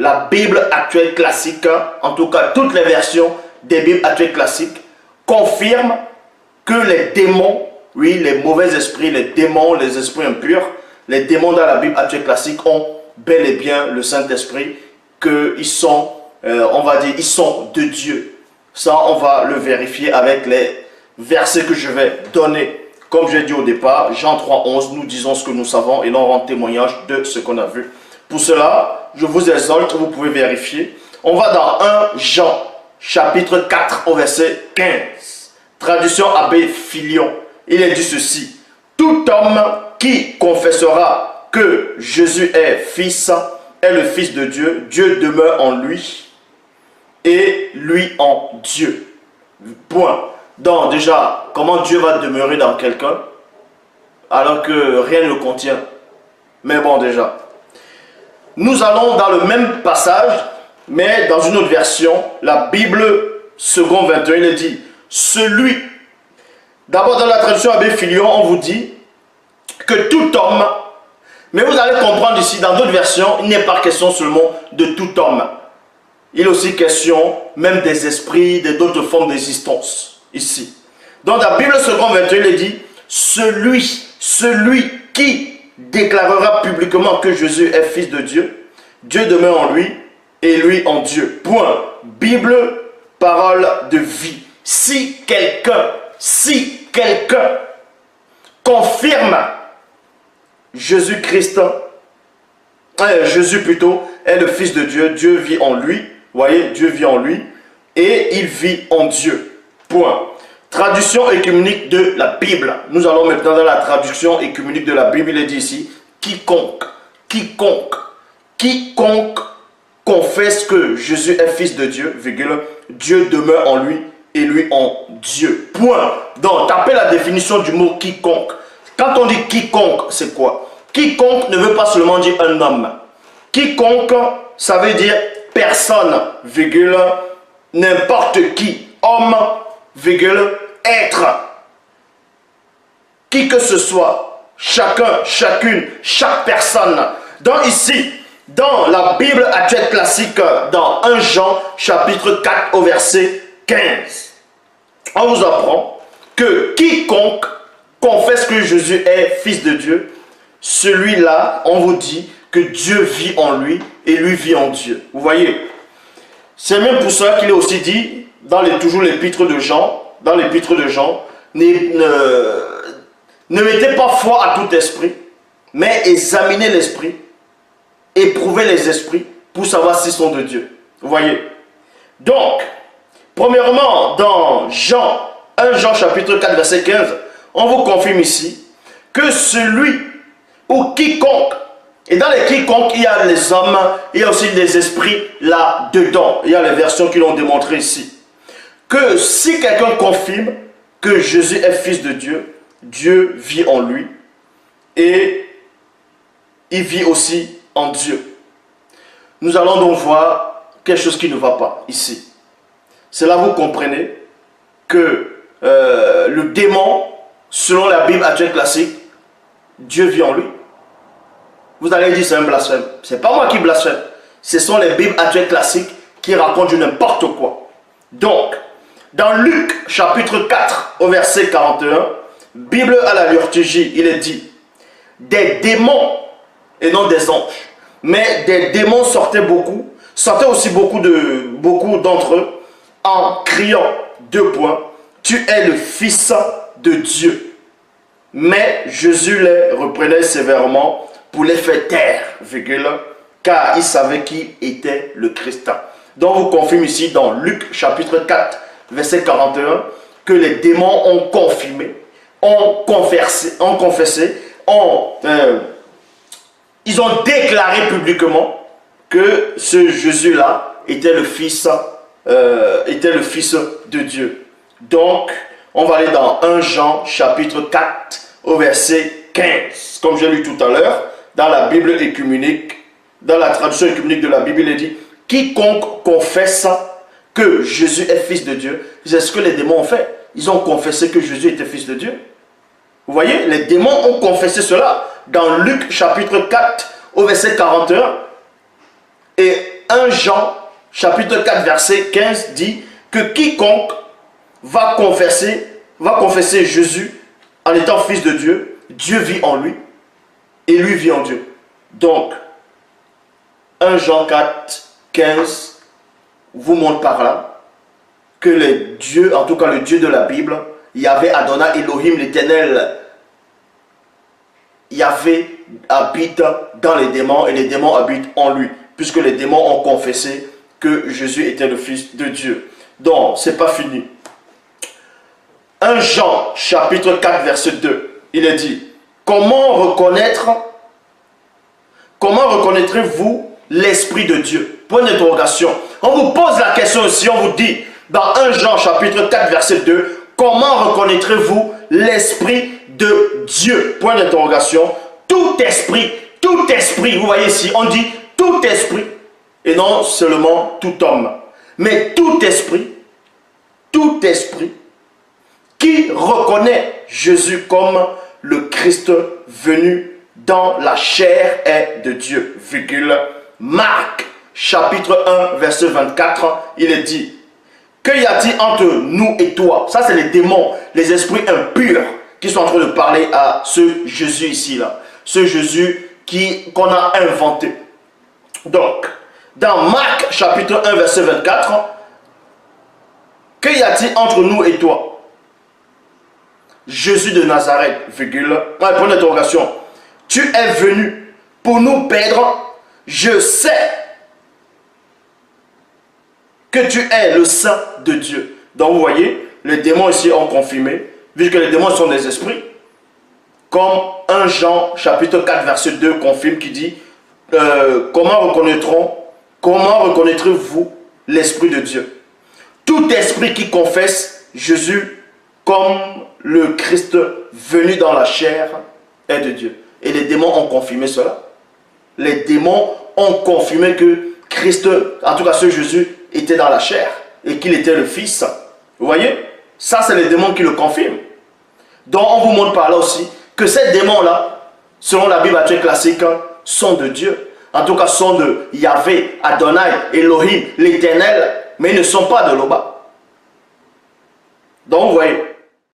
la Bible actuelle classique, en tout cas toutes les versions des Bibles actuelles classiques, confirment que les démons, oui, les mauvais esprits, les démons, les esprits impurs, les démons dans la Bible actuelle classique ont bel et bien le Saint-Esprit, qu'ils sont, on va dire, ils sont de Dieu. Ça, on va le vérifier avec les versets que je vais donner. Comme j'ai dit au départ, Jean 3,11, nous disons ce que nous savons et l'on rend témoignage de ce qu'on a vu. Pour cela, je vous exhorte, vous pouvez vérifier. On va dans 1 Jean, chapitre 4, au verset 15. Traduction Abbé Filion. Il est dit ceci. Tout homme qui confessera que Jésus est fils, est le fils de Dieu, Dieu demeure en lui et lui en Dieu. Point. Donc déjà, comment Dieu va demeurer dans quelqu'un alors que rien ne le contient? Mais bon, déjà. Nous allons dans le même passage, mais dans une autre version, la Bible second 21, il dit, celui, d'abord dans la traduction Abbé Filion, on vous dit que tout homme, mais vous allez comprendre ici, dans d'autres versions, il n'est pas question seulement de tout homme. Il est aussi question même des esprits, d'autres formes d'existence, ici. Dans la Bible second 21, il dit, celui qui déclarera publiquement que Jésus est fils de Dieu, Dieu demeure en lui et lui en Dieu. Point. Bible, parole de vie. Si quelqu'un confirme Jésus-Christ, Jésus plutôt, est le fils de Dieu, Dieu vit en lui, voyez, Dieu vit en lui et il vit en Dieu. Point. Traduction écuménique de la Bible. Nous allons maintenant dans la traduction écuménique de la Bible. Il est dit ici, quiconque confesse que Jésus est fils de Dieu, virgule, Dieu demeure en lui et lui en Dieu. Point. Donc, tapez la définition du mot quiconque. Quand on dit quiconque, c'est quoi? Quiconque ne veut pas seulement dire un homme. Quiconque, ça veut dire personne, virgule, n'importe qui, homme, virgule, être. Qui que ce soit, chacun, chacune, chaque personne. Donc ici, dans la Bible actuelle classique, dans 1 Jean, chapitre 4, au verset 15, on vous apprend que quiconque confesse que Jésus est fils de Dieu, celui-là, on vous dit que Dieu vit en lui et lui vit en Dieu. Vous voyez, c'est même pour ça qu'il est aussi dit, dans toujours l'épître de Jean, ne mettez pas foi à tout esprit, mais examinez l'esprit, éprouvez les esprits pour savoir s'ils sont de Dieu. Vous voyez? Donc, premièrement, dans 1 Jean chapitre 4, verset 15, on vous confirme ici que celui ou quiconque, et dans les quiconques, il y a les hommes, il y a aussi des esprits là-dedans. Il y a les versions qui l'ont démontré ici. Que si quelqu'un confirme que Jésus est fils de Dieu, Dieu vit en lui et il vit aussi en Dieu. Nous allons donc voir quelque chose qui ne va pas ici. C'est là que vous comprenez que le démon, selon la Bible actuelle classique, Dieu vit en lui. Vous allez dire c'est un blasphème. Ce n'est pas moi qui blasphème. Ce sont les Bibles actuelles classiques qui racontent du n'importe quoi. Donc, dans Luc chapitre 4 au verset 41, Bible à la liturgie, il est dit, des démons et non des anges, mais des démons sortaient aussi beaucoup d'entre eux en criant, deux points, tu es le fils de Dieu. Mais Jésus les reprenait sévèrement pour les faire taire, virgule, car il savait qui était le Christ. Donc vous confirme ici dans Luc chapitre 4, verset 41, que les démons ont confirmé, ont confessé, ils ont déclaré publiquement que ce Jésus-là était le Fils de Dieu. Donc, on va aller dans 1 Jean chapitre 4 au verset 15. Comme j'ai lu tout à l'heure, dans la Bible écuménique, dans la traduction écuménique de la Bible, il est dit, quiconque confesse que Jésus est fils de Dieu. C'est ce que les démons ont fait. Ils ont confessé que Jésus était fils de Dieu. Vous voyez, les démons ont confessé cela dans Luc chapitre 4 au verset 41 et 1 1 Jean, chapitre 4, verset 15, dit que quiconque va confesser Jésus en étant fils de Dieu, Dieu vit en lui et lui vit en Dieu. Donc, 1 Jean 4, 15 vous montre par là que les dieux, en tout cas le Dieu de la Bible, Yahvé, Adonai, Elohim, l'Éternel, Yahvé habite dans les démons et les démons habitent en lui, puisque les démons ont confessé que Jésus était le Fils de Dieu. Donc, c'est pas fini. 1 Jean, chapitre 4, verset 2, il est dit, comment reconnaîtrez-vous l'Esprit de Dieu? Point d'interrogation. On vous pose la question aussi, on vous dit, dans 1 Jean, chapitre 4, verset 2, comment reconnaîtrez-vous l'Esprit de Dieu? Point d'interrogation. Tout esprit, vous voyez ici, on dit tout esprit, et non seulement tout homme, mais tout esprit qui reconnaît Jésus comme le Christ venu dans la chair est de Dieu. Virgule. Marc, chapitre 1, verset 24, il est dit, que y a-t-il entre nous et toi? Ça, c'est les démons, les esprits impurs qui sont en train de parler à ce Jésus ici, là. Ce Jésus qu'on a inventé. Donc, dans Marc, chapitre 1, verset 24, que y a-t-il entre nous et toi? Jésus de Nazareth, virgule, point d'interrogation. Tu es venu pour nous perdre. Je sais que tu es le Saint de Dieu. Donc vous voyez, les démons ici ont confirmé, vu que les démons sont des esprits, comme 1 Jean chapitre 4 verset 2 confirme qui dit, comment reconnaîtrez-vous l'Esprit de Dieu? Tout esprit qui confesse Jésus comme le Christ venu dans la chair est de Dieu. Et les démons ont confirmé cela. Les démons ont confirmé que Christ, en tout cas ce Jésus, était dans la chair et qu'il était le Fils. Vous voyez? Ça, c'est les démons qui le confirment. Donc, on vous montre par là aussi que ces démons-là, selon la Bible actuelle classique, sont de Dieu. En tout cas, sont de Yahvé, Adonai, Elohim, l'Éternel, mais ils ne sont pas de Loba. Donc, vous voyez,